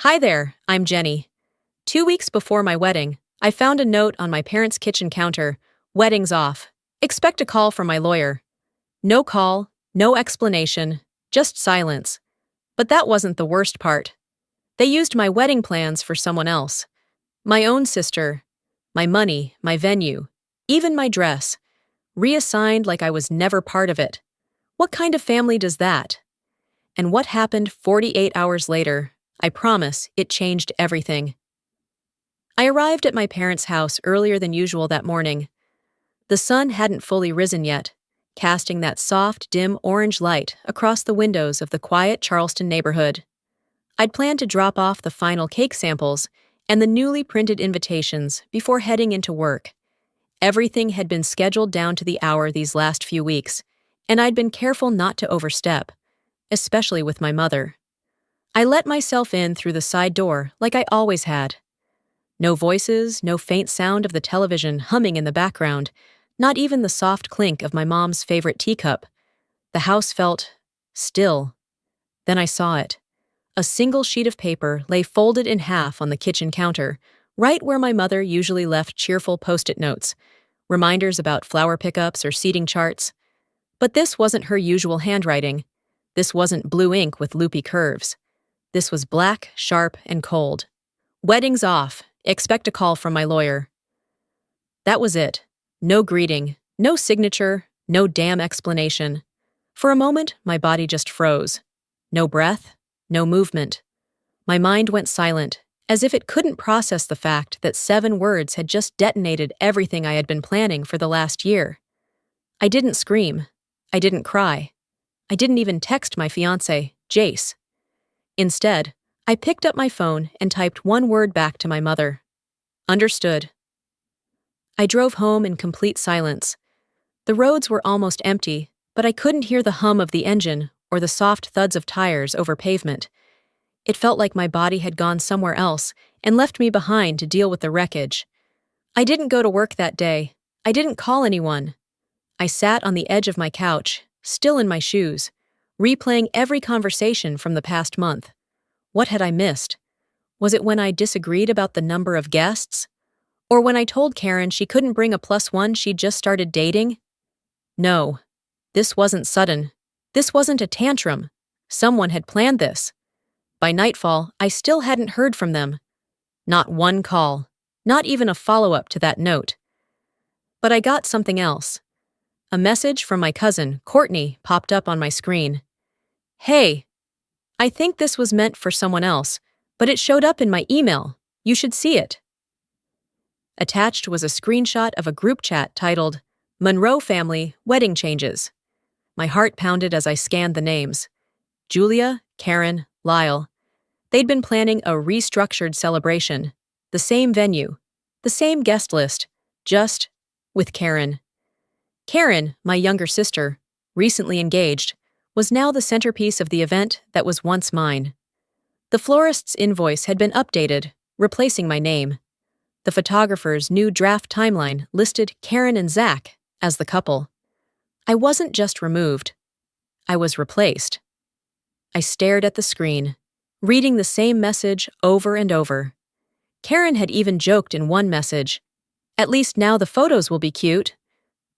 Hi there, I'm Jenny. 2 weeks before my wedding, I found a note on my parents' kitchen counter. Wedding's off. Expect a call from my lawyer. No call, no explanation, just silence. But that wasn't the worst part. They used my wedding plans for someone else. My own sister. My money, my venue, even my dress. Reassigned like I was never part of it. What kind of family does that? And what happened 48 hours later? I promise it changed everything. I arrived at my parents' house earlier than usual that morning. The sun hadn't fully risen yet, casting that soft, dim orange light across the windows of the quiet Charleston neighborhood. I'd planned to drop off the final cake samples and the newly printed invitations before heading into work. Everything had been scheduled down to the hour these last few weeks, and I'd been careful not to overstep, especially with my mother. I let myself in through the side door like I always had. No voices, no faint sound of the television humming in the background, not even the soft clink of my mom's favorite teacup. The house felt still. Then I saw it. A single sheet of paper lay folded in half on the kitchen counter, right where my mother usually left cheerful post-it notes, reminders about flower pickups or seating charts. But this wasn't her usual handwriting. This wasn't blue ink with loopy curves. This was black, sharp, and cold. Wedding's off. Expect a call from my lawyer. That was it. No greeting, no signature, no damn explanation. For a moment, my body just froze. No breath, no movement. My mind went silent, as if it couldn't process the fact that 7 words had just detonated everything I had been planning for the last year. I didn't scream. I didn't cry. I didn't even text my fiancé, Jace. Instead, I picked up my phone and typed one word back to my mother. Understood. I drove home in complete silence. The roads were almost empty, but I couldn't hear the hum of the engine or the soft thuds of tires over pavement. It felt like my body had gone somewhere else and left me behind to deal with the wreckage. I didn't go to work that day. I didn't call anyone. I sat on the edge of my couch, still in my shoes, replaying every conversation from the past month. What had I missed? Was it when I disagreed about the number of guests? Or when I told Karen she couldn't bring a +1 she'd just started dating? No. This wasn't sudden. This wasn't a tantrum. Someone had planned this. By nightfall, I still hadn't heard from them. Not one call. Not even a follow-up to that note. But I got something else. A message from my cousin, Courtney, popped up on my screen. Hey, I think this was meant for someone else, but it showed up in my email. You should see it. Attached was a screenshot of a group chat titled, Monroe Family Wedding Changes. My heart pounded as I scanned the names. Julia, Karen, Lyle. They'd been planning a restructured celebration. The same venue. The same guest list. Just with Karen. Karen, my younger sister, recently engaged, was now the centerpiece of the event that was once mine. The florist's invoice had been updated, replacing my name. The photographer's new draft timeline listed Karen and Zach as the couple. I wasn't just removed. I was replaced. I stared at the screen, reading the same message over and over. Karen had even joked in one message, "At least now the photos will be cute."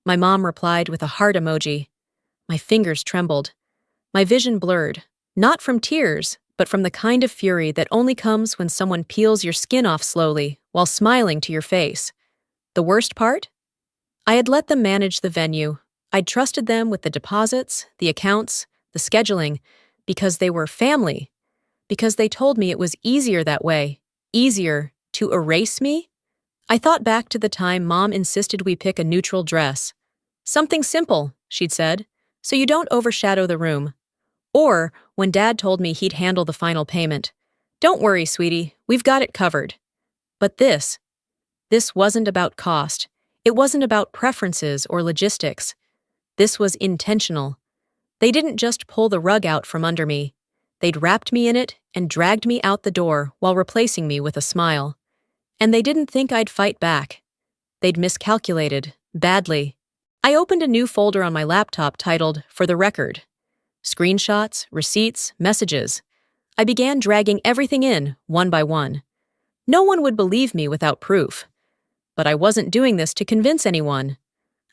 My mom replied with a heart emoji. My fingers trembled. My vision blurred, not from tears, but from the kind of fury that only comes when someone peels your skin off slowly while smiling to your face. The worst part? I had let them manage the venue. I'd trusted them with the deposits, the accounts, the scheduling, because they were family, because they told me it was easier that way, easier to erase me. I thought back to the time Mom insisted we pick a neutral dress. Something simple, she'd said, so you don't overshadow the room. Or when Dad told me he'd handle the final payment. Don't worry, sweetie, we've got it covered. But this wasn't about cost. It wasn't about preferences or logistics. This was intentional. They didn't just pull the rug out from under me. They'd wrapped me in it and dragged me out the door while replacing me with a smile. And they didn't think I'd fight back. They'd miscalculated, badly. I opened a new folder on my laptop titled, For the Record. Screenshots, receipts, messages. I began dragging everything in, one by one. No one would believe me without proof. But I wasn't doing this to convince anyone.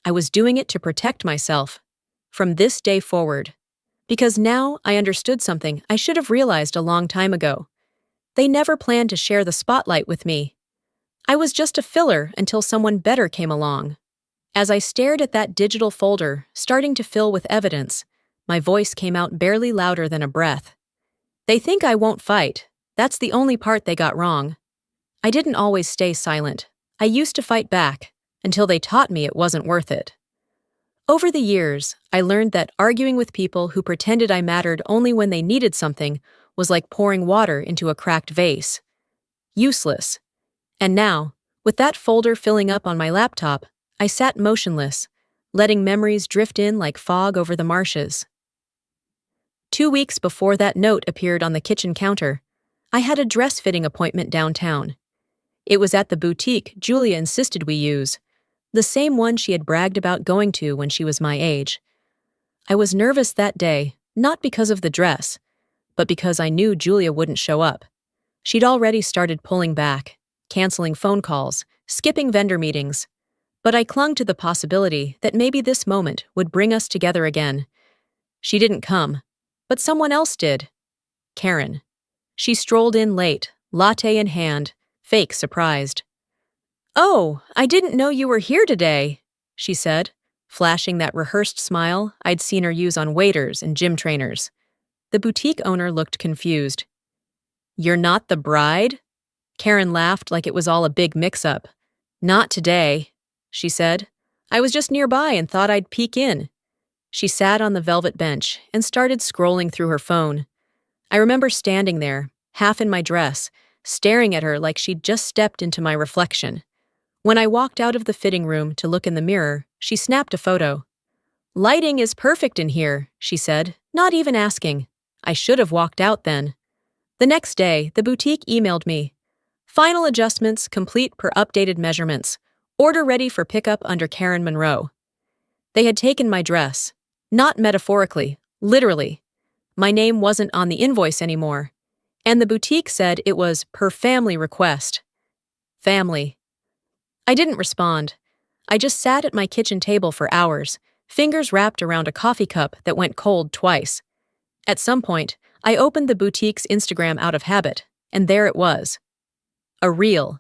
I was doing it to protect myself. From this day forward. Because now I understood something I should have realized a long time ago. They never planned to share the spotlight with me. I was just a filler until someone better came along. As I stared at that digital folder, starting to fill with evidence, my voice came out barely louder than a breath. They think I won't fight. That's the only part they got wrong. I didn't always stay silent. I used to fight back, until they taught me it wasn't worth it. Over the years, I learned that arguing with people who pretended I mattered only when they needed something was like pouring water into a cracked vase. Useless. And now, with that folder filling up on my laptop, I sat motionless, letting memories drift in like fog over the marshes. 2 weeks before that note appeared on the kitchen counter, I had a dress-fitting appointment downtown. It was at the boutique Julia insisted we use, the same one she had bragged about going to when she was my age. I was nervous that day, not because of the dress, but because I knew Julia wouldn't show up. She'd already started pulling back, canceling phone calls, skipping vendor meetings. But I clung to the possibility that maybe this moment would bring us together again. She didn't come, but someone else did. Karen. She strolled in late, latte in hand, fake surprised. "Oh, I didn't know you were here today," she said, flashing that rehearsed smile I'd seen her use on waiters and gym trainers. The boutique owner looked confused. "You're not the bride?" Karen laughed like it was all a big mix-up. "Not today," she said. "I was just nearby and thought I'd peek in." She sat on the velvet bench and started scrolling through her phone. I remember standing there, half in my dress, staring at her like she'd just stepped into my reflection. When I walked out of the fitting room to look in the mirror, she snapped a photo. "Lighting is perfect in here," she said, not even asking. I should have walked out then. The next day, the boutique emailed me. "Final adjustments complete per updated measurements. Order ready for pickup under Karen Monroe." They had taken my dress. Not metaphorically, literally. My name wasn't on the invoice anymore. And the boutique said it was per family request. Family. I didn't respond. I just sat at my kitchen table for hours, fingers wrapped around a coffee cup that went cold twice. At some point, I opened the boutique's Instagram out of habit, and there it was. A reel.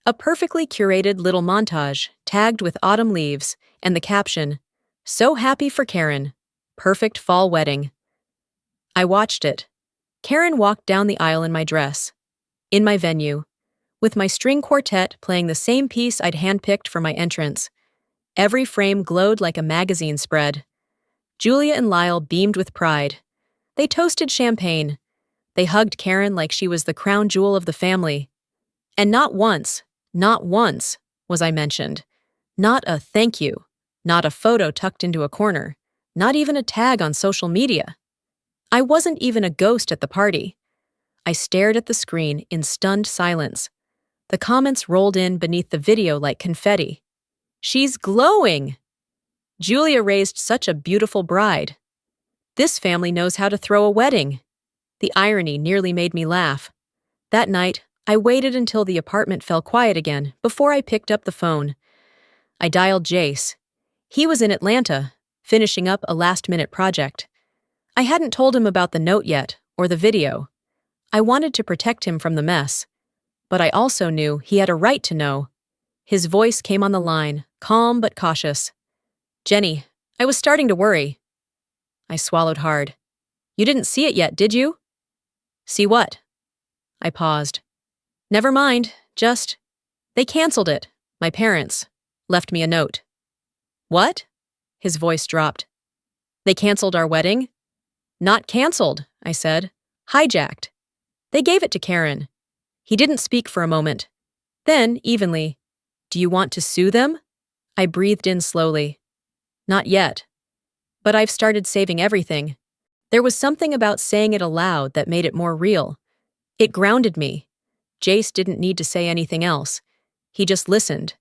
A perfectly curated little montage, tagged with autumn leaves, and the caption, "So happy for Karen. Perfect fall wedding." I watched it. Karen walked down the aisle in my dress. In my venue. With my string quartet playing the same piece I'd handpicked for my entrance. Every frame glowed like a magazine spread. Julia and Lyle beamed with pride. They toasted champagne. They hugged Karen like she was the crown jewel of the family. And not once was I mentioned. Not a thank you. Not a photo tucked into a corner. Not even a tag on social media. I wasn't even a ghost at the party. I stared at the screen in stunned silence. The comments rolled in beneath the video like confetti. "She's glowing!" "Julia raised such a beautiful bride." "This family knows how to throw a wedding." The irony nearly made me laugh. That night, I waited until the apartment fell quiet again before I picked up the phone. I dialed Jace. He was in Atlanta, finishing up a last-minute project. I hadn't told him about the note yet, or the video. I wanted to protect him from the mess. But I also knew he had a right to know. His voice came on the line, calm but cautious. "Jenny, I was starting to worry." I swallowed hard. "You didn't see it yet, did you?" "See what?" I paused. "Never mind, just... They canceled it, my parents. Left me a note." "What?" His voice dropped. "They canceled our wedding?" "Not canceled," I said. "Hijacked. They gave it to Karen." He didn't speak for a moment. Then, evenly, "Do you want to sue them?" I breathed in slowly. "Not yet. But I've started saving everything." There was something about saying it aloud that made it more real. It grounded me. Jace didn't need to say anything else. He just listened.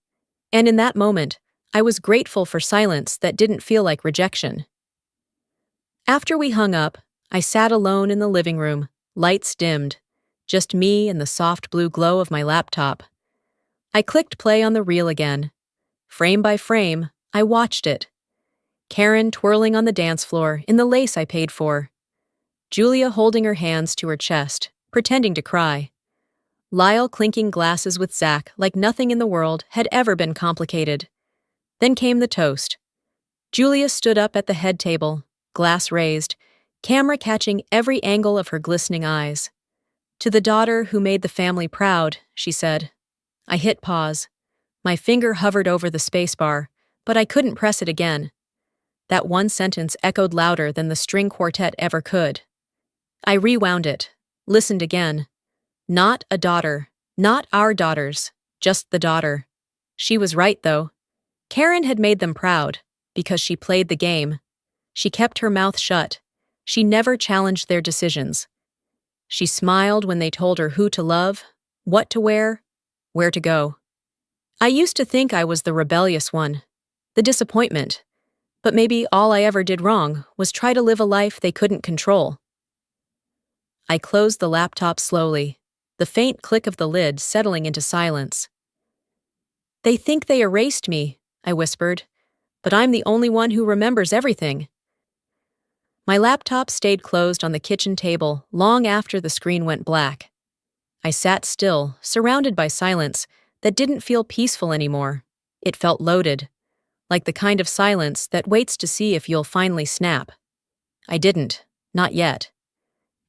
And in that moment, I was grateful for silence that didn't feel like rejection. After we hung up, I sat alone in the living room, Lights dimmed. Just me and the soft blue glow of my laptop. I clicked play on the reel again. Frame by frame, I watched it. Karen twirling on the dance floor in the lace I paid for. Julia holding her hands to her chest, pretending to cry. Lyle clinking glasses with Zach like nothing in the world had ever been complicated. Then came the toast. Julia stood up at the head table, glass raised, camera catching every angle of her glistening eyes. "To the daughter who made the family proud," she said. I hit pause. My finger hovered over the spacebar, but I couldn't press it again. That one sentence echoed louder than the string quartet ever could. I rewound it, listened again. Not a daughter, not our daughters, just the daughter. She was right, though. Karen had made them proud, because she played the game. She kept her mouth shut. She never challenged their decisions. She smiled when they told her who to love, what to wear, where to go. I used to think I was the rebellious one, the disappointment, but maybe all I ever did wrong was try to live a life they couldn't control. I closed the laptop slowly, the faint click of the lid settling into silence. "They think they erased me," I whispered, "but I'm the only one who remembers everything." My laptop stayed closed on the kitchen table long after the screen went black. I sat still, surrounded by silence that didn't feel peaceful anymore. It felt loaded, like the kind of silence that waits to see if you'll finally snap. I didn't, not yet.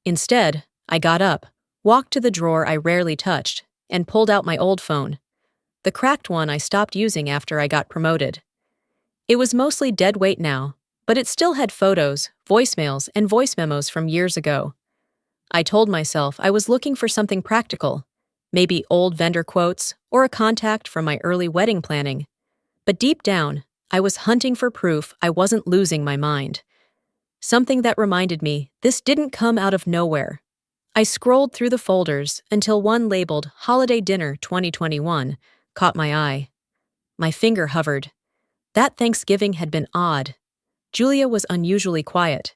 Instead, I got up, walked to the drawer I rarely touched, and pulled out my old phone, the cracked one I stopped using after I got promoted. It was mostly dead weight now, but it still had photos, voicemails, and voice memos from years ago. I told myself I was looking for something practical, maybe old vendor quotes or a contact from my early wedding planning. But deep down, I was hunting for proof I wasn't losing my mind. Something that reminded me this didn't come out of nowhere. I scrolled through the folders until one labeled Holiday Dinner 2021 caught my eye. My finger hovered. That Thanksgiving had been odd. Julia was unusually quiet.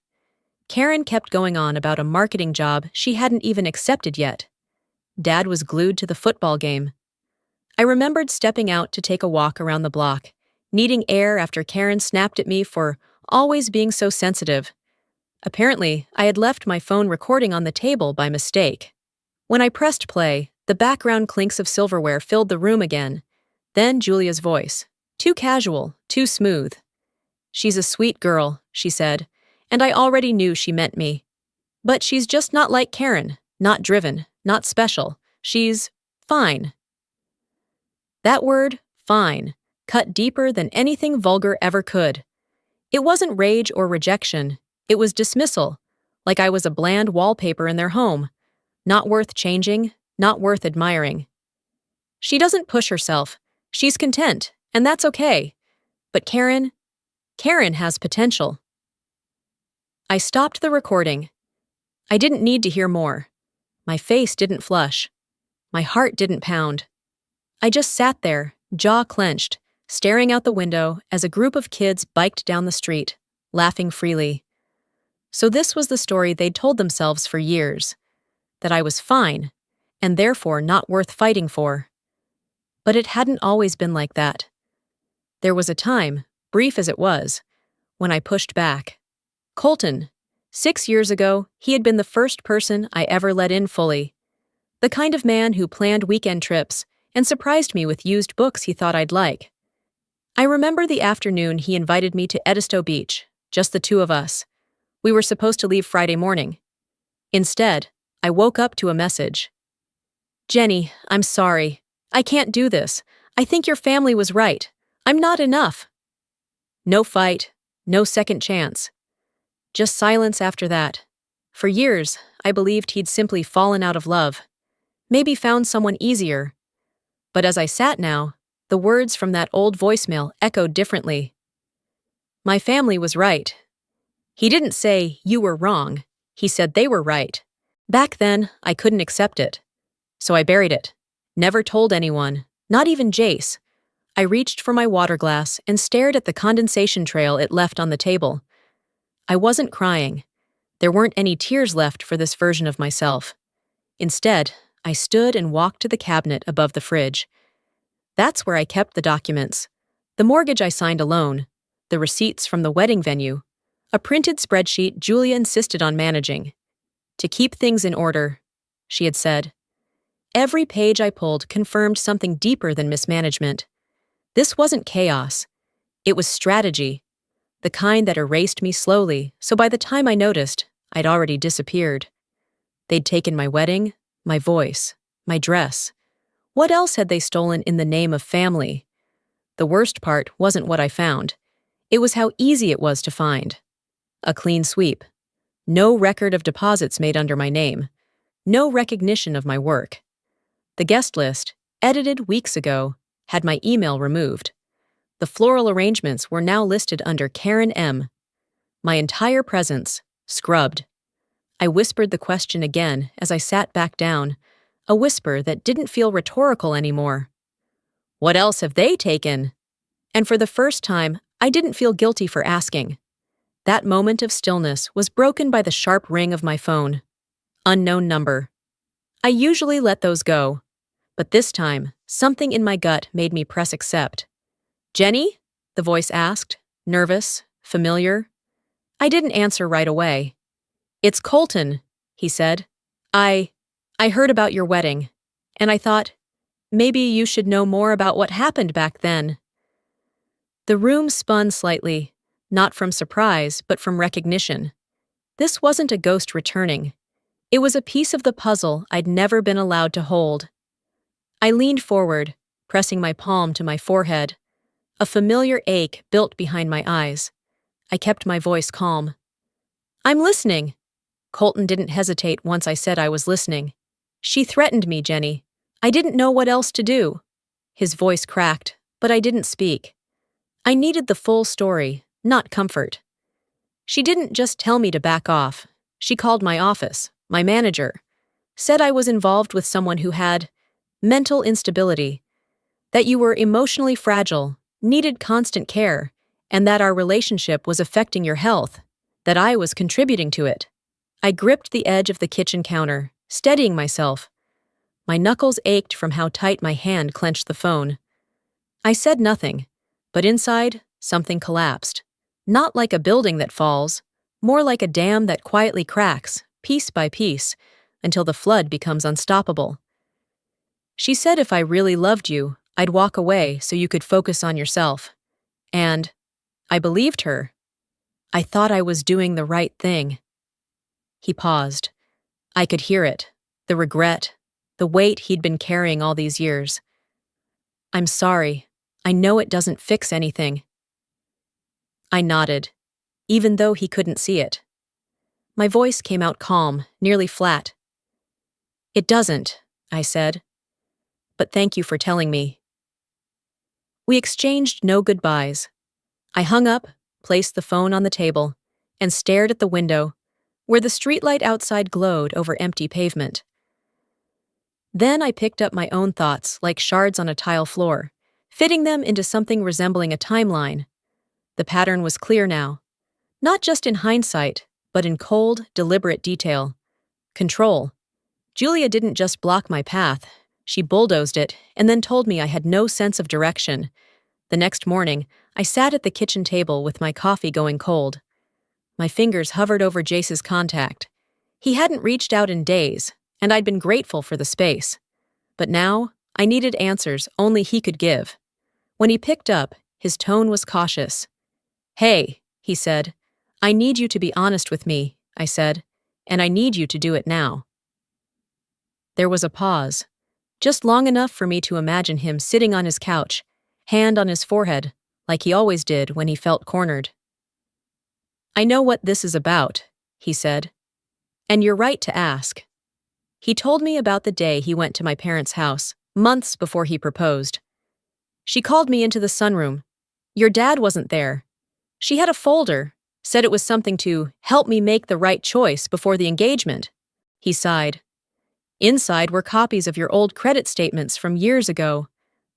Karen kept going on about a marketing job she hadn't even accepted yet. Dad was glued to the football game. I remembered stepping out to take a walk around the block, needing air after Karen snapped at me for always being so sensitive. Apparently, I had left my phone recording on the table by mistake. When I pressed play, the background clinks of silverware filled the room again. Then Julia's voice. Too casual, too smooth. "She's a sweet girl," she said, and I already knew she meant me. "But she's just not like Karen, not driven, not special. She's fine." That word, fine, cut deeper than anything vulgar ever could. It wasn't rage or rejection. It was dismissal, like I was a bland wallpaper in their home. Not worth changing, not worth admiring. "She doesn't push herself. She's content, and that's okay. But Karen has potential." I stopped the recording. I didn't need to hear more. My face didn't flush. My heart didn't pound. I just sat there, jaw clenched, staring out the window as a group of kids biked down the street, laughing freely. So this was the story they'd told themselves for years, that I was fine, and therefore not worth fighting for. But it hadn't always been like that. There was a time, brief as it was, when I pushed back. Colton. 6 years ago, he had been the first person I ever let in fully. The kind of man who planned weekend trips and surprised me with used books he thought I'd like. I remember the afternoon he invited me to Edisto Beach, just the two of us. We were supposed to leave Friday morning. Instead, I woke up to a message. "Jenny, I'm sorry. I can't do this. I think your family was right. I'm not enough." No fight, no second chance. Just silence after that. For years, I believed he'd simply fallen out of love. Maybe found someone easier. But as I sat now, the words from that old voicemail echoed differently. My family was right. He didn't say, "You were wrong." He said they were right. Back then, I couldn't accept it. So I buried it. Never told anyone, not even Jace. I reached for my water glass and stared at the condensation trail it left on the table. I wasn't crying. There weren't any tears left for this version of myself. Instead, I stood and walked to the cabinet above the fridge. That's where I kept the documents. The mortgage I signed alone, the receipts from the wedding venue, a printed spreadsheet Julia insisted on managing. To keep things in order, she had said. Every page I pulled confirmed something deeper than mismanagement. This wasn't chaos. It was strategy, the kind that erased me slowly, so by the time I noticed, I'd already disappeared. They'd taken my wedding, my voice, my dress. What else had they stolen in the name of family? The worst part wasn't what I found. It was how easy it was to find. A clean sweep. No record of deposits made under my name. No recognition of my work. The guest list, edited weeks ago, had my email removed. The floral arrangements were now listed under Karen M. My entire presence, scrubbed. I whispered the question again as I sat back down, a whisper that didn't feel rhetorical anymore. What else have they taken? And for the first time, I didn't feel guilty for asking. That moment of stillness was broken by the sharp ring of my phone. Unknown number. I usually let those go, but this time, something in my gut made me press accept. Jenny? The voice asked, nervous, familiar. I didn't answer right away. It's Colton, he said. I heard about your wedding, and I thought, maybe you should know more about what happened back then. The room spun slightly, not from surprise, but from recognition. This wasn't a ghost returning. It was a piece of the puzzle I'd never been allowed to hold. I leaned forward, pressing my palm to my forehead. A familiar ache built behind my eyes. I kept my voice calm. I'm listening. Colton didn't hesitate once I said I was listening. She threatened me, Jenny. I didn't know what else to do. His voice cracked, but I didn't speak. I needed the full story, not comfort. She didn't just tell me to back off. She called my office, my manager, said I was involved with someone who had mental instability, that you were emotionally fragile, needed constant care, and that our relationship was affecting your health, that I was contributing to it. I gripped the edge of the kitchen counter, steadying myself. My knuckles ached from how tight my hand clenched the phone. I said nothing, but inside, something collapsed. Not like a building that falls, more like a dam that quietly cracks, piece by piece, until the flood becomes unstoppable. She said if I really loved you, I'd walk away so you could focus on yourself. And I believed her. I thought I was doing the right thing. He paused. I could hear it, the regret, the weight he'd been carrying all these years. I'm sorry. I know it doesn't fix anything. I nodded, even though he couldn't see it. My voice came out calm, nearly flat. It doesn't, I said. But thank you for telling me. We exchanged no goodbyes. I hung up, placed the phone on the table, and stared at the window, where the streetlight outside glowed over empty pavement. Then I picked up my own thoughts like shards on a tile floor, fitting them into something resembling a timeline. The pattern was clear now, not just in hindsight, but in cold, deliberate detail. Control. Julia didn't just block my path, she bulldozed it and then told me I had no sense of direction. The next morning, I sat at the kitchen table with my coffee going cold. My fingers hovered over Jace's contact. He hadn't reached out in days, and I'd been grateful for the space. But now, I needed answers only he could give. When he picked up, his tone was cautious. Hey, he said. I need you to be honest with me, I said, and I need you to do it now. There was a pause, just long enough for me to imagine him sitting on his couch, hand on his forehead, like he always did when he felt cornered. I know what this is about, he said, and you're right to ask. He told me about the day he went to my parents' house, months before he proposed. She called me into the sunroom. Your dad wasn't there. She had a folder, said it was something to help me make the right choice before the engagement. He sighed. Inside were copies of your old credit statements from years ago,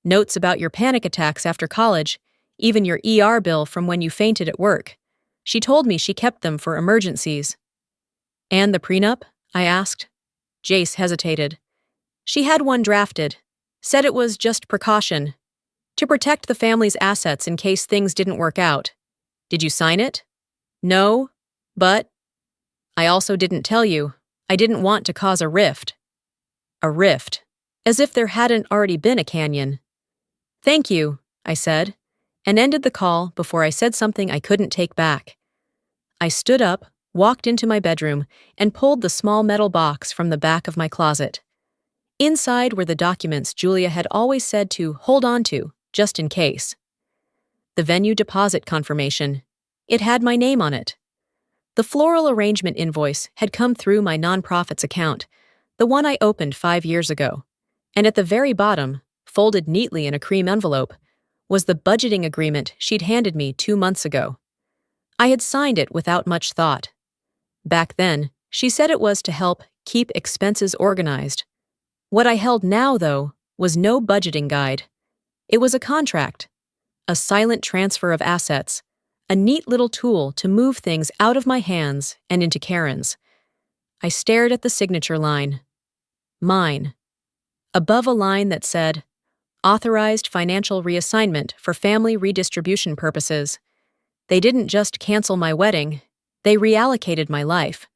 notes about your panic attacks after college, even your ER bill from when you fainted at work. She told me she kept them for emergencies. And the prenup? I asked. Jace hesitated. She had one drafted. Said it was just precaution. To protect the family's assets in case things didn't work out. Did you sign it? No, but I also didn't tell you. I didn't want to cause a rift. A rift. As if there hadn't already been a canyon. Thank you, I said, and ended the call before I said something I couldn't take back. I stood up, walked into my bedroom, and pulled the small metal box from the back of my closet. Inside were the documents Julia had always said to hold on to, just in case. The venue deposit confirmation. It had my name on it. The floral arrangement invoice had come through my nonprofit's account, the one I opened 5 years ago. And at the very bottom, folded neatly in a cream envelope, was the budgeting agreement she'd handed me 2 months ago. I had signed it without much thought. Back then, she said it was to help keep expenses organized. What I held now, though, was no budgeting guide. It was a contract, a silent transfer of assets, a neat little tool to move things out of my hands and into Karen's. I stared at the signature line. Mine. Above a line that said, Authorized financial reassignment for family redistribution purposes. They didn't just cancel my wedding, they reallocated my life.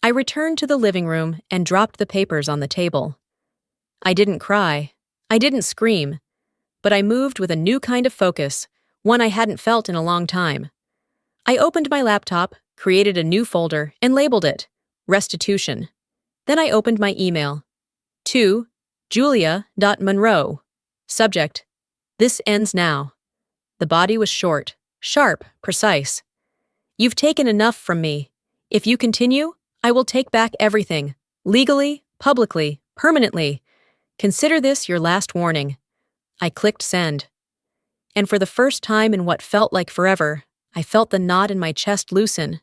I returned to the living room and dropped the papers on the table. I didn't cry. I didn't scream. But I moved with a new kind of focus, one I hadn't felt in a long time. I opened my laptop, created a new folder, and labeled it Restitution. Then I opened my email. To Julia.Monroe. Subject: This ends now. The body was short, sharp, precise. You've taken enough from me. If you continue, I will take back everything, legally, publicly, permanently. Consider this your last warning. I clicked send. And for the first time in what felt like forever, I felt the knot in my chest loosen.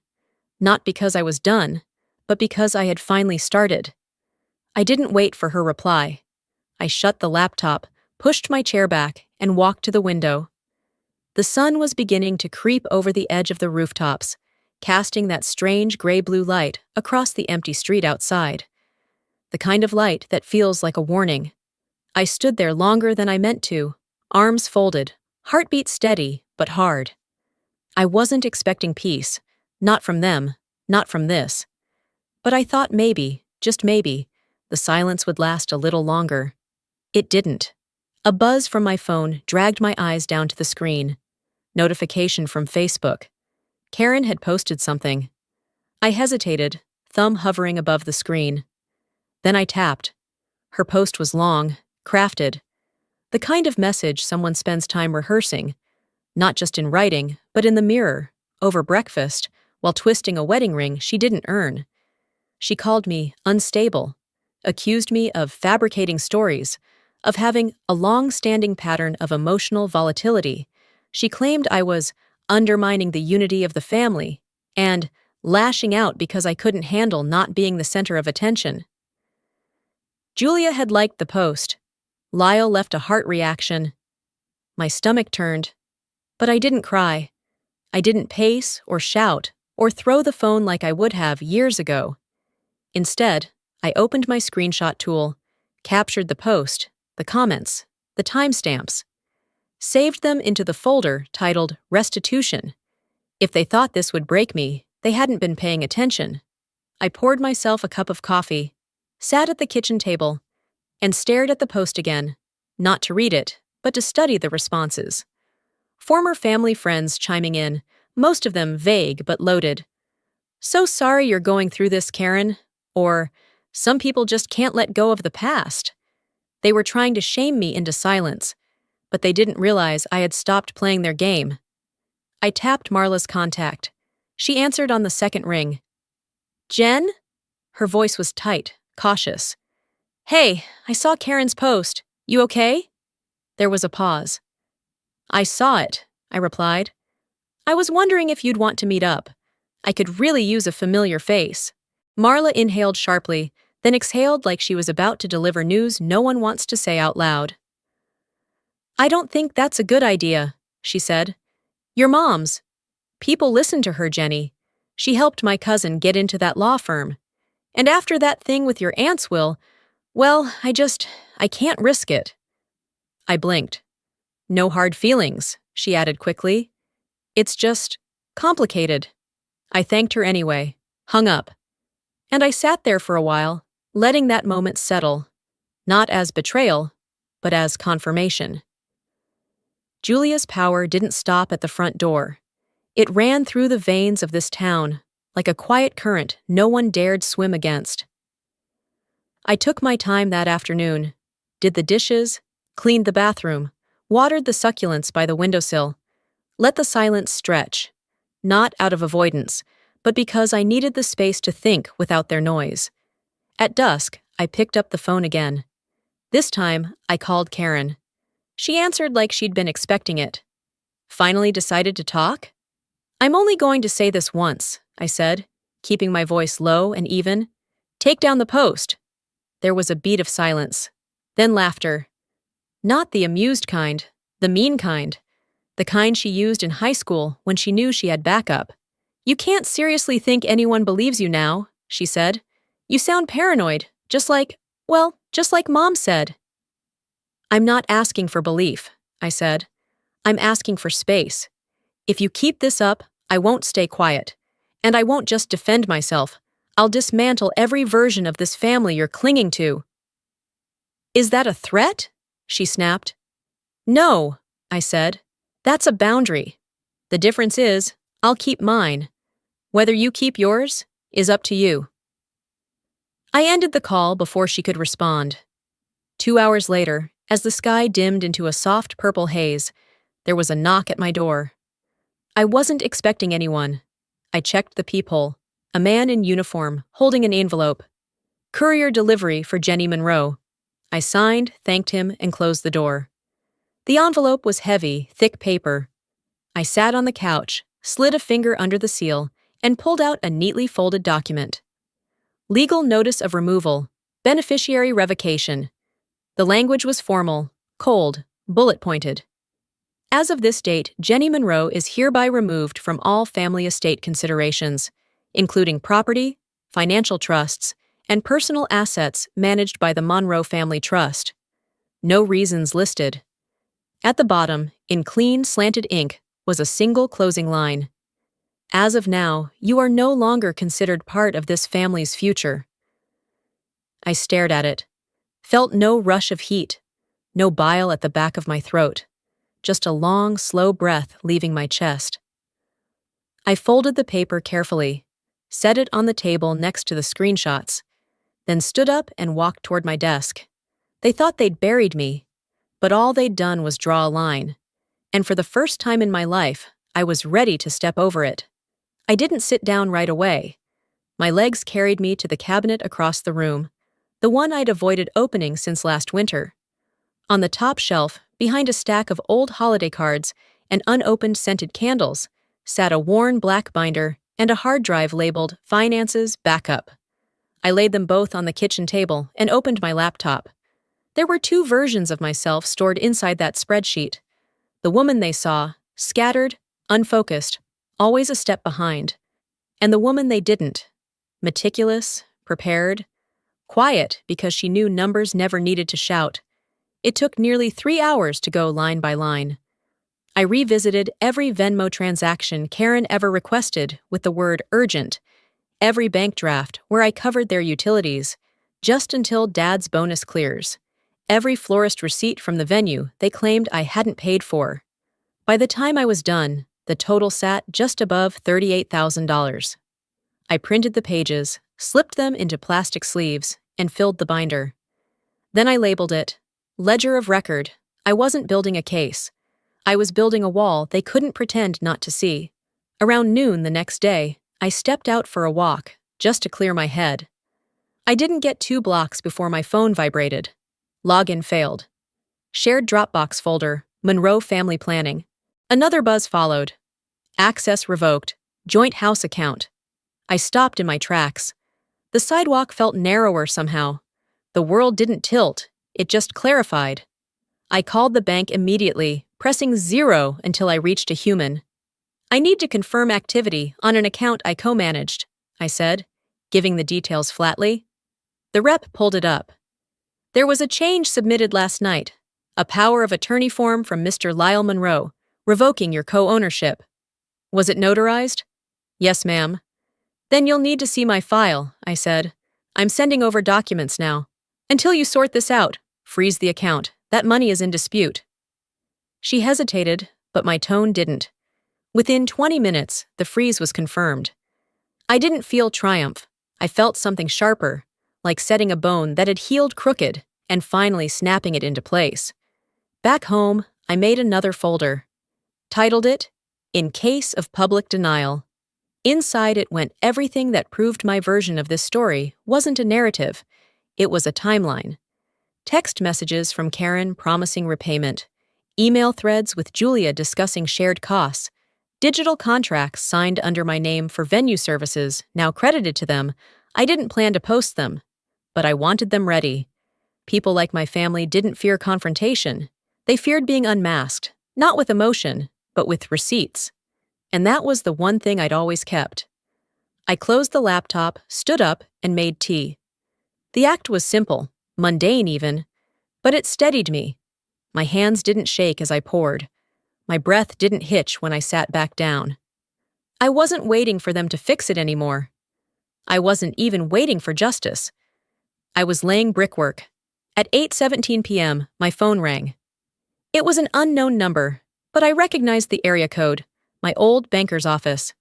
Not because I was done, but because I had finally started. I didn't wait for her reply. I shut the laptop, pushed my chair back, and walked to the window. The sun was beginning to creep over the edge of the rooftops, casting that strange gray-blue light across the empty street outside. The kind of light that feels like a warning. I stood there longer than I meant to, arms folded, heartbeat steady, but hard. I wasn't expecting peace, not from them, not from this. But I thought maybe, just maybe, the silence would last a little longer. It didn't. A buzz from my phone dragged my eyes down to the screen. Notification from Facebook. Karen had posted something. I hesitated, thumb hovering above the screen. Then I tapped. Her post was long, crafted. The kind of message someone spends time rehearsing, not just in writing, but in the mirror, over breakfast, while twisting a wedding ring she didn't earn. She called me unstable, accused me of fabricating stories, of having a long-standing pattern of emotional volatility. She claimed I was undermining the unity of the family and lashing out because I couldn't handle not being the center of attention. Julia had liked the post. Lyle left a heart reaction. My stomach turned, but I didn't cry. I didn't pace or shout or throw the phone like I would have years ago. Instead, I opened my screenshot tool, captured the post, the comments, the timestamps, saved them into the folder titled Restitution. If they thought this would break me, they hadn't been paying attention. I poured myself a cup of coffee, sat at the kitchen table, and stared at the post again, not to read it, but to study the responses. Former family friends chiming in, most of them vague but loaded. So sorry you're going through this, Karen. Or, some people just can't let go of the past. They were trying to shame me into silence, but they didn't realize I had stopped playing their game. I tapped Marla's contact. She answered on the second ring. Jen? Her voice was tight, cautious. Hey, I saw Karen's post. You okay? There was a pause. I saw it, I replied. I was wondering if you'd want to meet up. I could really use a familiar face. Marla inhaled sharply, then exhaled like she was about to deliver news no one wants to say out loud. I don't think that's a good idea, she said. Your mom's. People listen to her, Jenny. She helped my cousin get into that law firm. And after that thing with your aunts, well, I can't risk it. I blinked. No hard feelings, she added quickly. It's just complicated. I thanked her anyway, hung up. And I sat there for a while, letting that moment settle, not as betrayal, but as confirmation. Julia's power didn't stop at the front door. It ran through the veins of this town, like a quiet current no one dared swim against. I took my time that afternoon, did the dishes, cleaned the bathroom, watered the succulents by the windowsill, let the silence stretch, not out of avoidance, but because I needed the space to think without their noise. At dusk, I picked up the phone again. This time, I called Karen. She answered like she'd been expecting it. Finally decided to talk? I'm only going to say this once, I said, keeping my voice low and even. Take down the post. There was a beat of silence. Then laughter. Not the amused kind, the mean kind. The kind she used in high school when she knew she had backup. You can't seriously think anyone believes you now, she said. You sound paranoid, just like Mom said. I'm not asking for belief, I said. I'm asking for space. If you keep this up, I won't stay quiet. And I won't just defend myself. I'll dismantle every version of this family you're clinging to. Is that a threat? She snapped. No, I said. That's a boundary. The difference is, I'll keep mine. Whether you keep yours is up to you. I ended the call before she could respond. 2 hours later, as the sky dimmed into a soft purple haze, there was a knock at my door. I wasn't expecting anyone. I checked the peephole. A man in uniform, holding an envelope. Courier delivery for Jenny Monroe. I signed, thanked him, and closed the door. The envelope was heavy, thick paper. I sat on the couch, slid a finger under the seal, and pulled out a neatly folded document. Legal notice of removal, beneficiary revocation. The language was formal, cold, bullet-pointed. As of this date, Jenny Monroe is hereby removed from all family estate considerations, including property, financial trusts, and personal assets managed by the Monroe Family Trust. No reasons listed. At the bottom, in clean, slanted ink, was a single closing line. As of now, you are no longer considered part of this family's future. I stared at it, felt no rush of heat, no bile at the back of my throat, just a long, slow breath leaving my chest. I folded the paper carefully, set it on the table next to the screenshots, then stood up and walked toward my desk. They thought they'd buried me, but all they'd done was draw a line, and for the first time in my life, I was ready to step over it. I didn't sit down right away. My legs carried me to the cabinet across the room, the one I'd avoided opening since last winter. On the top shelf, behind a stack of old holiday cards and unopened scented candles, sat a worn black binder and a hard drive labeled Finances Backup. I laid them both on the kitchen table and opened my laptop. There were 2 versions of myself stored inside that spreadsheet. The woman they saw, scattered, unfocused, always a step behind. And the woman they didn't, meticulous, prepared, quiet because she knew numbers never needed to shout. It took nearly 3 hours to go line by line. I revisited every Venmo transaction Karen ever requested with the word urgent, every bank draft where I covered their utilities, just until Dad's bonus clears, every florist receipt from the venue they claimed I hadn't paid for. By the time I was done, the total sat just above $38,000. I printed the pages, slipped them into plastic sleeves, and filled the binder. Then I labeled it Ledger of Record. I wasn't building a case. I was building a wall they couldn't pretend not to see. Around noon the next day, I stepped out for a walk, just to clear my head. I didn't get 2 blocks before my phone vibrated. Login failed. Shared Dropbox folder, Monroe Family Planning. Another buzz followed. Access revoked. Joint house account. I stopped in my tracks. The sidewalk felt narrower somehow. The world didn't tilt, it just clarified. I called the bank immediately, pressing 0 until I reached a human. I need to confirm activity on an account I co-managed, I said. giving the details flatly. The rep pulled it up. There was a change submitted last night. A power of attorney form from Mr. Lyle Monroe, revoking your co-ownership. Was it notarized? Yes, ma'am. Then you'll need to see my file, I said. I'm sending over documents now. Until you sort this out, freeze the account. That money is in dispute. She hesitated, but my tone didn't. Within 20 minutes, the freeze was confirmed. I didn't feel triumph. I felt something sharper, like setting a bone that had healed crooked and finally snapping it into place. Back home, I made another folder. Titled it, In Case of Public Denial. Inside it went everything that proved my version of this story wasn't a narrative. It was a timeline. Text messages from Karen promising repayment. Email threads with Julia discussing shared costs. Digital contracts signed under my name for venue services, now credited to them. I didn't plan to post them, but I wanted them ready. People like my family didn't fear confrontation. They feared being unmasked, not with emotion, but with receipts. And that was the one thing I'd always kept. I closed the laptop, stood up, and made tea. The act was simple, mundane even, but it steadied me. My hands didn't shake as I poured. My breath didn't hitch when I sat back down. I wasn't waiting for them to fix it anymore. I wasn't even waiting for justice. I was laying brickwork. At 8:17 p.m., my phone rang. It was an unknown number, but I recognized the area code, my old banker's office.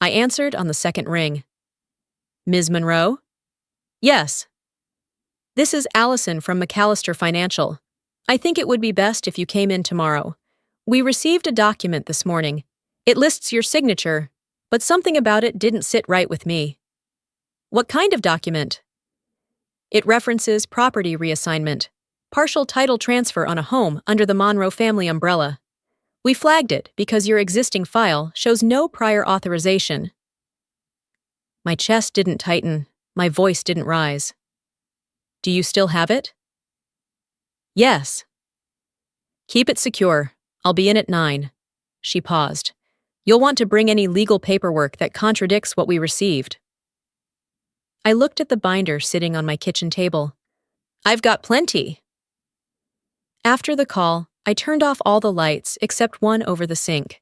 I answered on the second ring. Ms. Monroe? Yes. This is Allison from McAllister Financial. I think it would be best if you came in tomorrow. We received a document this morning. It lists your signature, but something about it didn't sit right with me. What kind of document? It references property reassignment, partial title transfer on a home under the Monroe family umbrella. We flagged it because your existing file shows no prior authorization. My chest didn't tighten, my voice didn't rise. Do you still have it? Yes. Keep it secure. I'll be in at 9. She paused. You'll want to bring any legal paperwork that contradicts what we received. I looked at the binder sitting on my kitchen table. I've got plenty. After the call, I turned off all the lights except one over the sink.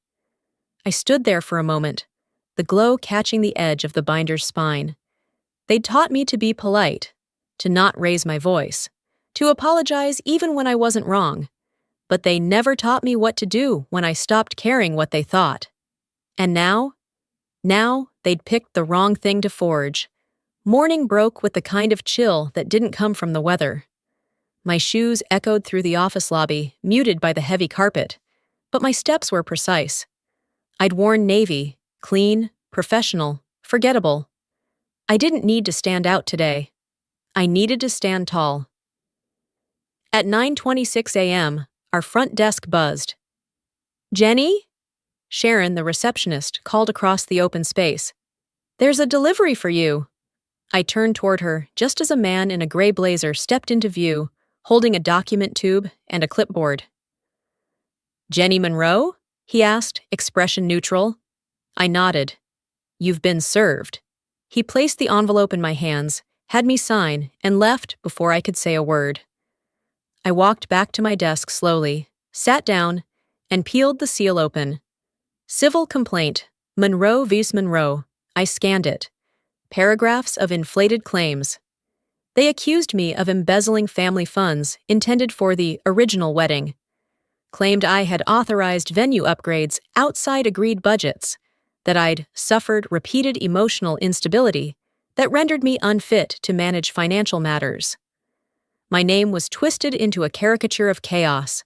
I stood there for a moment, the glow catching the edge of the binder's spine. They'd taught me to be polite, to not raise my voice, to apologize even when I wasn't wrong, but they never taught me what to do when I stopped caring what they thought. And now they'd picked the wrong thing to forge. Morning broke with the kind of chill that didn't come from the weather. My shoes echoed through the office lobby, muted by the heavy carpet, but my steps were precise. I'd worn navy, clean, professional, forgettable. I didn't need to stand out today. I needed to stand tall. At 9:26 a.m., our front desk buzzed. Jenny? Sharon, the receptionist, called across the open space. There's a delivery for you. I turned toward her just as a man in a gray blazer stepped into view, holding a document tube and a clipboard. Jenny Monroe? He asked, expression neutral. I nodded. You've been served. He placed the envelope in my hands, had me sign, and left before I could say a word. I walked back to my desk slowly, sat down, and peeled the seal open. Civil complaint, Monroe vs. Monroe. I scanned it. Paragraphs of inflated claims. They accused me of embezzling family funds intended for the original wedding. Claimed I had authorized venue upgrades outside agreed budgets, that I'd suffered repeated emotional instability that rendered me unfit to manage financial matters. My name was twisted into a caricature of chaos.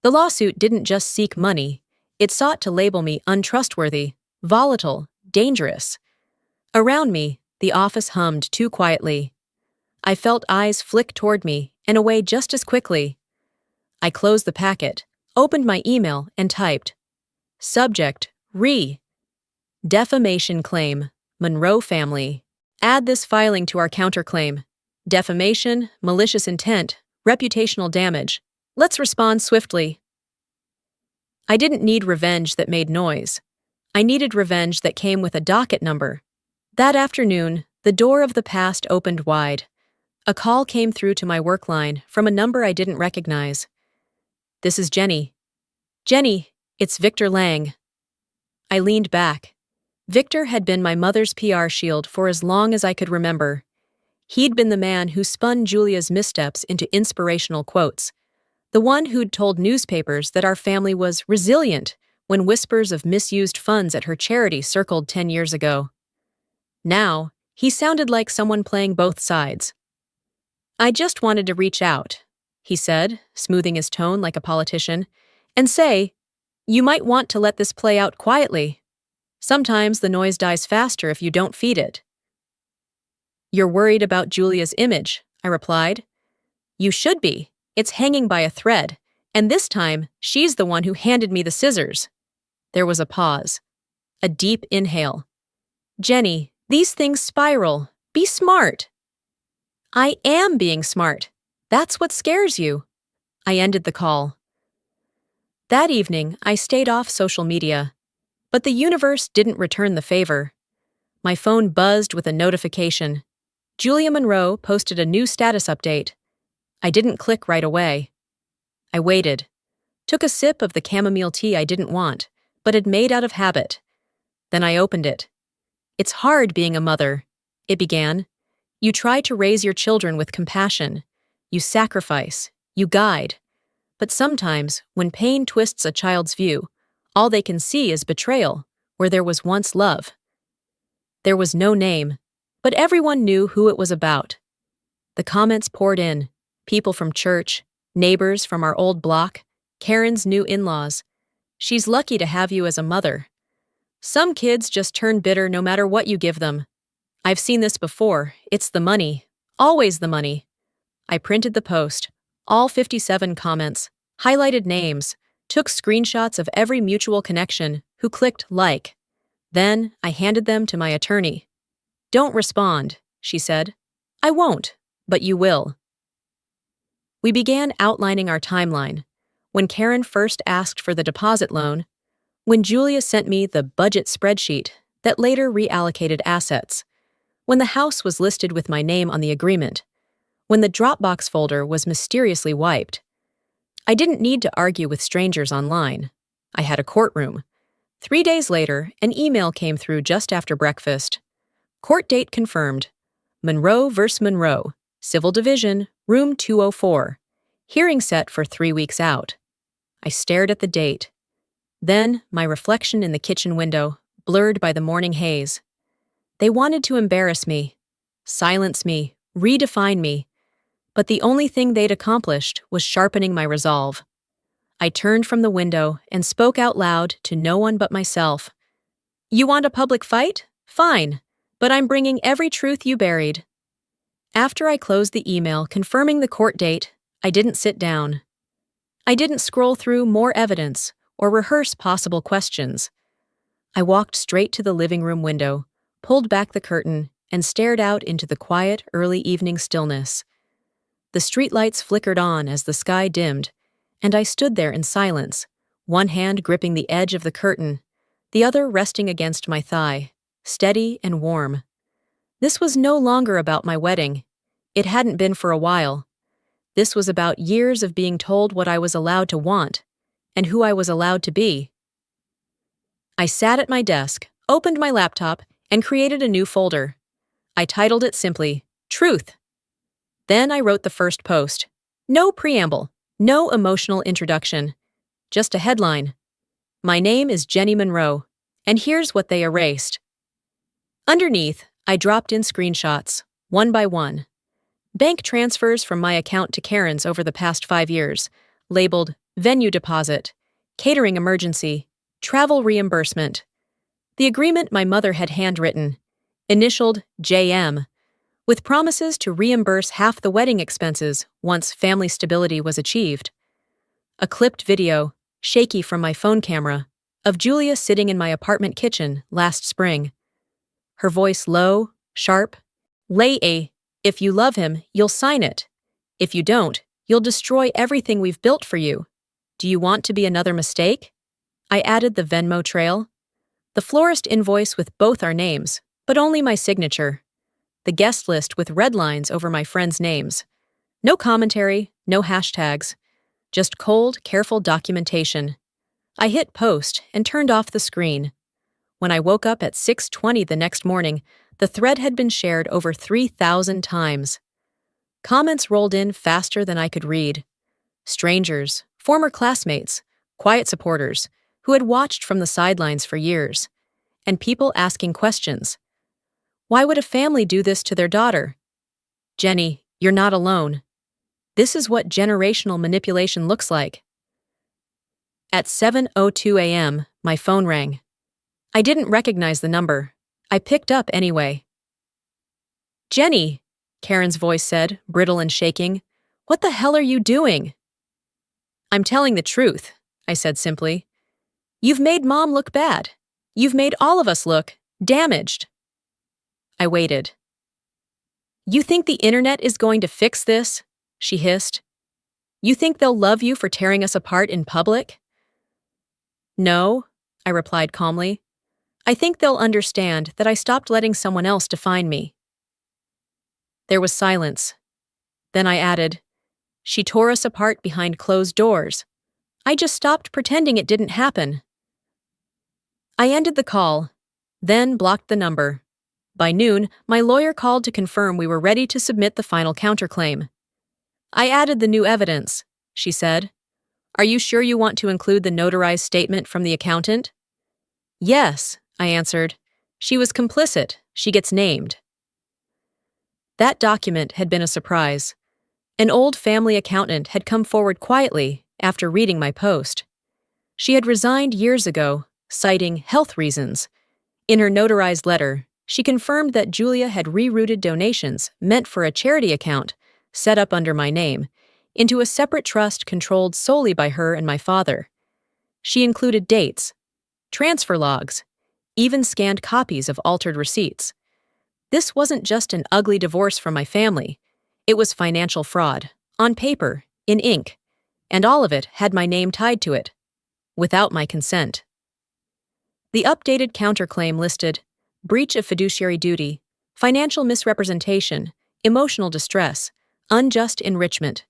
The lawsuit didn't just seek money, it sought to label me untrustworthy, volatile, dangerous. Around me, the office hummed too quietly. I felt eyes flick toward me and away just as quickly. I closed the packet, opened my email, and typed, Subject, Defamation claim, Monroe family. Add this filing to our counterclaim. Defamation, malicious intent, reputational damage. Let's respond swiftly. I didn't need revenge that made noise. I needed revenge that came with a docket number. That afternoon, The door of the past opened wide. A call came through to my work line from a number I didn't recognize. "This is Jenny." "Jenny, it's Victor Lang." I leaned back. Victor had been my mother's PR shield for as long as I could remember. He'd been the man who spun Julia's missteps into inspirational quotes, the one who'd told newspapers that our family was resilient when whispers of misused funds at her charity circled 10 years ago. Now, he sounded like someone playing both sides. "I just wanted to reach out," he said, smoothing his tone like a politician, "and say, you might want to let this play out quietly. Sometimes the noise dies faster if you don't feed it." "You're worried about Julia's image," I replied. "You should be. It's hanging by a thread, and this time, she's the one who handed me the scissors." There was a pause. A deep inhale. "Jenny, these things spiral. Be smart." "I am being smart. That's what scares you." I ended the call. That evening, I stayed off social media. But the universe didn't return the favor. My phone buzzed with a notification. Julia Monroe posted a new status update. I didn't click right away. I waited. Took a sip of the chamomile tea I didn't want, but had made out of habit. Then I opened it. "It's hard being a mother," it began. "You try to raise your children with compassion. You sacrifice. You guide. But sometimes, when pain twists a child's view, all they can see is betrayal, where there was once love." There was no name, but everyone knew who it was about. The comments poured in. People from church, neighbors from our old block, Karen's new in-laws. "She's lucky to have you as a mother." "Some kids just turn bitter no matter what you give them." "I've seen this before. It's the money. Always the money." I printed the post. All 57 comments. Highlighted names. Took screenshots of every mutual connection who clicked like. Then I handed them to my attorney. "Don't respond," she said. "I won't, but you will." We began outlining our timeline. When Karen first asked for the deposit loan, when Julia sent me the budget spreadsheet that later reallocated assets, when the house was listed with my name on the agreement, when the Dropbox folder was mysteriously wiped. I didn't need to argue with strangers online. I had a courtroom. 3 days later, an email came through just after breakfast. Court date confirmed. Monroe vs. Monroe, Civil Division, Room 204. Hearing set for 3 weeks out. I stared at the date. Then, my reflection in the kitchen window, blurred by the morning haze. They wanted to embarrass me, silence me, redefine me. But the only thing they'd accomplished was sharpening my resolve. I turned from the window and spoke out loud to no one but myself. "You want a public fight? Fine, but I'm bringing every truth you buried." After I closed the email confirming the court date, I didn't sit down. I didn't scroll through more evidence or rehearse possible questions. I walked straight to the living room window, pulled back the curtain, and stared out into the quiet, early evening stillness. The streetlights flickered on as the sky dimmed, and I stood there in silence, one hand gripping the edge of the curtain, the other resting against my thigh, steady and warm. This was no longer about my wedding. It hadn't been for a while. This was about years of being told what I was allowed to want, and who I was allowed to be. I sat at my desk, opened my laptop, and created a new folder. I titled it simply, Truth. Then I wrote the first post. No preamble, no emotional introduction, just a headline. My name is Jenny Monroe, and here's what they erased. Underneath, I dropped in screenshots, one by one. Bank transfers from my account to Karen's over the past 5 years, labeled venue deposit, catering emergency, travel reimbursement. The agreement my mother had handwritten, initialed JM, with promises to reimburse half the wedding expenses once family stability was achieved. A clipped video, shaky from my phone camera, of Julia sitting in my apartment kitchen last spring. Her voice low, sharp. If you love him, you'll sign it. If you don't, you'll destroy everything we've built for you. Do you want to be another mistake? I added the Venmo trail. The florist invoice with both our names, but only my signature. the guest list with red lines over my friends' names. No commentary, no hashtags, just cold, careful documentation. I hit post and turned off the screen. When I woke up at 6:20 the next morning, the thread had been shared over 3,000 times. Comments rolled in faster than I could read. Strangers, former classmates, quiet supporters, who had watched from the sidelines for years, and people asking questions. Why would a family do this to their daughter? Jenny, you're not alone. This is what generational manipulation looks like. At 7:02 a.m., my phone rang. I didn't recognize the number. I picked up anyway. Jenny, Karen's voice said, brittle and shaking. What the hell are you doing? I'm telling the truth, I said simply. You've made Mom look bad. You've made all of us look damaged. I waited. You think the internet is going to fix this? She hissed. You think they'll love you for tearing us apart in public? No, I replied calmly. I think they'll understand that I stopped letting someone else define me. There was silence. Then I added, she tore us apart behind closed doors. I just stopped pretending it didn't happen. I ended the call, then blocked the number. By noon, my lawyer called to confirm we were ready to submit the final counterclaim. I added the new evidence, she said. Are you sure you want to include the notarized statement from the accountant? Yes, I answered. She was complicit. She gets named. That document had been a surprise. An old family accountant had come forward quietly after reading my post. She had resigned years ago, citing health reasons. In her notarized letter, she confirmed that Julia had rerouted donations meant for a charity account, set up under my name, into a separate trust controlled solely by her and my father. She included dates, transfer logs, even scanned copies of altered receipts. This wasn't just an ugly divorce from my family. It was financial fraud, on paper, in ink, and all of it had my name tied to it, without my consent. The updated counterclaim listed breach of fiduciary duty, financial misrepresentation, emotional distress, unjust enrichment.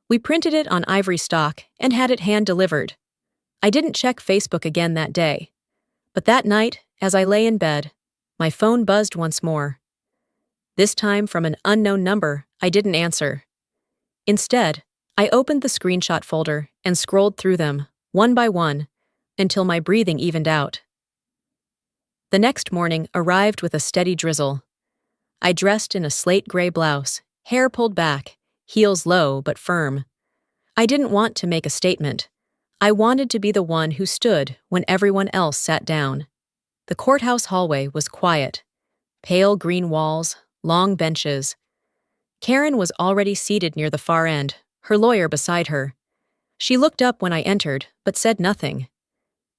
We printed it on ivory stock and had it hand-delivered. I didn't check Facebook again that day. But that night, as I lay in bed, my phone buzzed once more. This time from an unknown number, I didn't answer. Instead, I opened the screenshot folder and scrolled through them, one by one, until my breathing evened out. The next morning arrived with a steady drizzle. I dressed in a slate gray blouse, hair pulled back, heels low but firm. I didn't want to make a statement. I wanted to be the one who stood when everyone else sat down. The courthouse hallway was quiet. Pale green walls, long benches. Karen was already seated near the far end, her lawyer beside her. She looked up when I entered, but said nothing.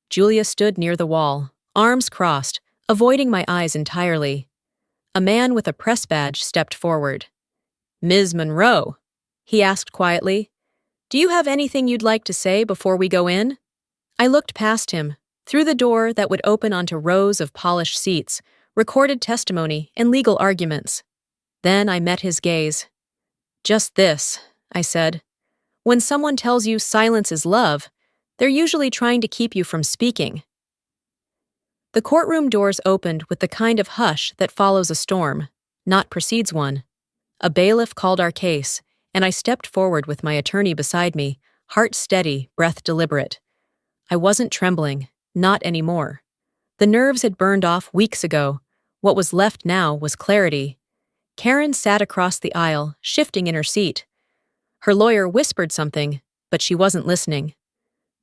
Julia stood near the wall, arms crossed, avoiding my eyes entirely. A man with a press badge stepped forward. Ms. Monroe, he asked quietly, do you have anything you'd like to say before we go in? I looked past him, through the door that would open onto rows of polished seats, recorded testimony, and legal arguments. Then I met his gaze. Just this, I said. When someone tells you silence is love, they're usually trying to keep you from speaking. The courtroom doors opened with the kind of hush that follows a storm, not precedes one. A bailiff called our case, and I stepped forward with my attorney beside me, heart steady, breath deliberate. I wasn't trembling, not anymore. The nerves had burned off weeks ago. What was left now was clarity. Karen sat across the aisle, shifting in her seat. Her lawyer whispered something, but she wasn't listening.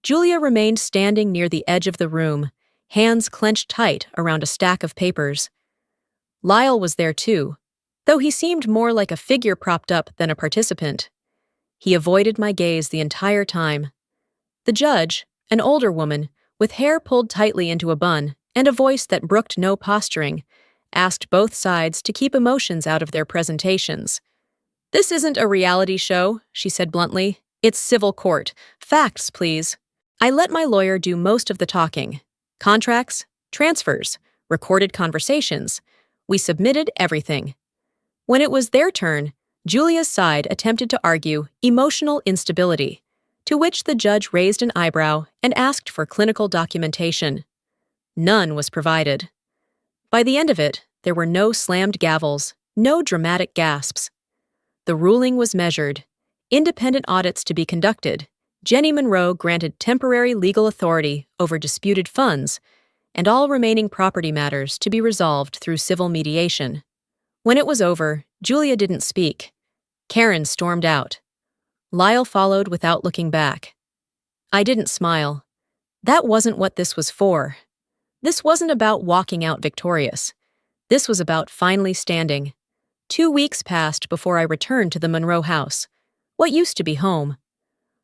Julia remained standing near the edge of the room, hands clenched tight around a stack of papers. Lyle was there too, though he seemed more like a figure propped up than a participant. He avoided my gaze the entire time. The judge, an older woman, with hair pulled tightly into a bun and a voice that brooked no posturing, asked both sides to keep emotions out of their presentations. This isn't a reality show, she said bluntly. It's civil court. Facts, please. I let my lawyer do most of the talking. Contracts, transfers, recorded conversations. We submitted everything. When it was their turn, Julia's side attempted to argue emotional instability, to which the judge raised an eyebrow and asked for clinical documentation. None was provided. By the end of it, there were no slammed gavels, no dramatic gasps. The ruling was measured, independent audits to be conducted, Jenny Monroe granted temporary legal authority over disputed funds, and all remaining property matters to be resolved through civil mediation. When it was over, Julia didn't speak. Karen stormed out. Lyle followed without looking back. I didn't smile. That wasn't what this was for. This wasn't about walking out victorious. This was about finally standing. 2 weeks passed before I returned to the Monroe house, what used to be home.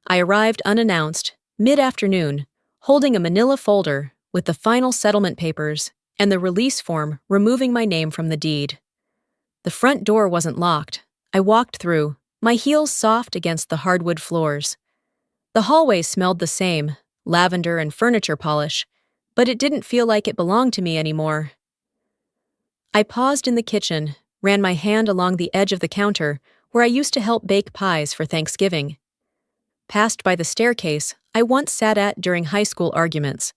I arrived unannounced, mid-afternoon, holding a manila folder with the final settlement papers and the release form removing my name from the deed. The front door wasn't locked. I walked through, my heels soft against the hardwood floors. The hallway smelled the same, lavender and furniture polish, but it didn't feel like it belonged to me anymore. I paused in the kitchen, ran my hand along the edge of the counter where I used to help bake pies for Thanksgiving. Passed by the staircase I once sat at during high school arguments.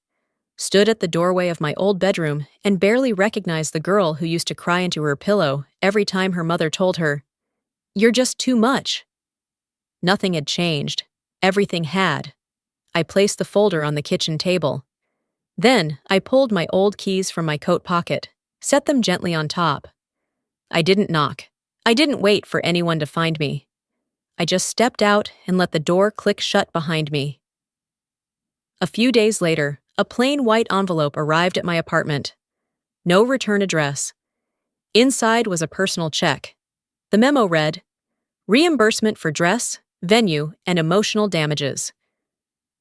Stood at the doorway of my old bedroom and barely recognized the girl who used to cry into her pillow every time her mother told her, "You're just too much." Nothing had changed. Everything had. I placed the folder on the kitchen table. Then I pulled my old keys from my coat pocket, set them gently on top. I didn't knock. I didn't wait for anyone to find me. I just stepped out and let the door click shut behind me. A few days later, a plain white envelope arrived at my apartment. No return address. Inside was a personal check. The memo read, "Reimbursement for dress, venue, and emotional damages."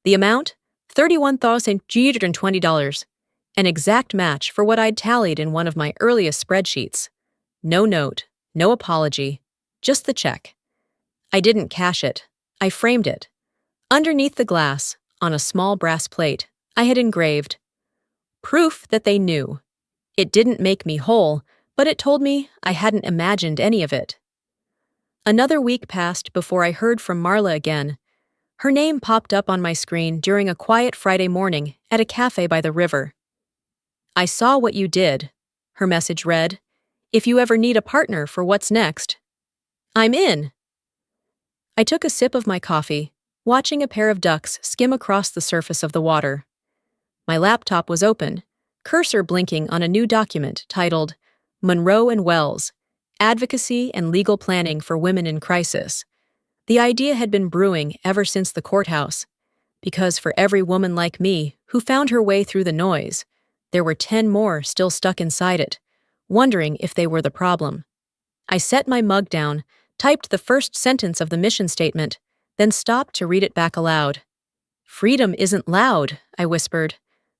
The amount? $31,320, an exact match for what I'd tallied in one of my earliest spreadsheets. No note, no apology, just the check. I didn't cash it. I framed it. Underneath the glass, on a small brass plate, I had engraved, "Proof that they knew." It didn't make me whole, but it told me I hadn't imagined any of it. Another week passed before I heard from Marla again. Her name popped up on my screen during a quiet Friday morning at a cafe by the river. "I saw what you did," her message read. "If you ever need a partner for what's next, I'm in." I took a sip of my coffee, watching a pair of ducks skim across the surface of the water. My laptop was open, cursor blinking on a new document titled Monroe and Wells, Advocacy and Legal Planning for Women in Crisis. The idea had been brewing ever since the courthouse, because for every woman like me who found her way through the noise, there were 10 more still stuck inside it, wondering if they were the problem. I set my mug down, typed the first sentence of the mission statement, then stopped to read it back aloud. "Freedom isn't loud," I whispered.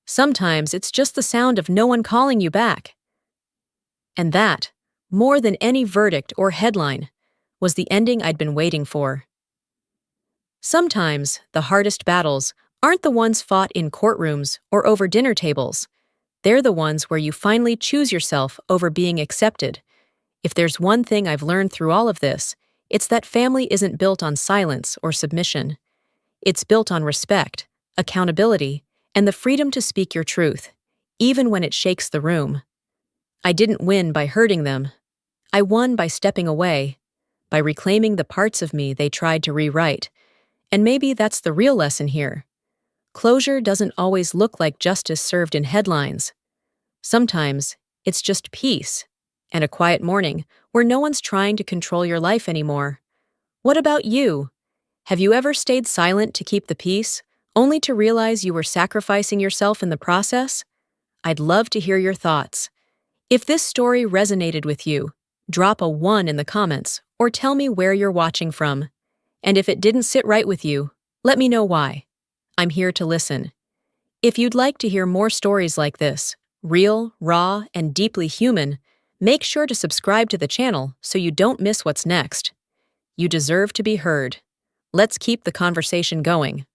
"Sometimes it's just the sound of no one calling you back." And that, more than any verdict or headline, was the ending I'd been waiting for. Sometimes the hardest battles aren't the ones fought in courtrooms or over dinner tables. They're the ones where you finally choose yourself over being accepted. If there's one thing I've learned through all of this, it's that family isn't built on silence or submission. It's built on respect, accountability, and the freedom to speak your truth, even when it shakes the room. I didn't win by hurting them. I won by stepping away, by reclaiming the parts of me they tried to rewrite. And maybe that's the real lesson here. Closure doesn't always look like justice served in headlines. Sometimes it's just peace, and a quiet morning where no one's trying to control your life anymore. What about you? Have you ever stayed silent to keep the peace, only to realize you were sacrificing yourself in the process? I'd love to hear your thoughts. If this story resonated with you, drop a 1 in the comments or tell me where you're watching from. And if it didn't sit right with you, let me know why. I'm here to listen. If you'd like to hear more stories like this, real, raw, and deeply human, make sure to subscribe to the channel so you don't miss what's next. You deserve to be heard. Let's keep the conversation going.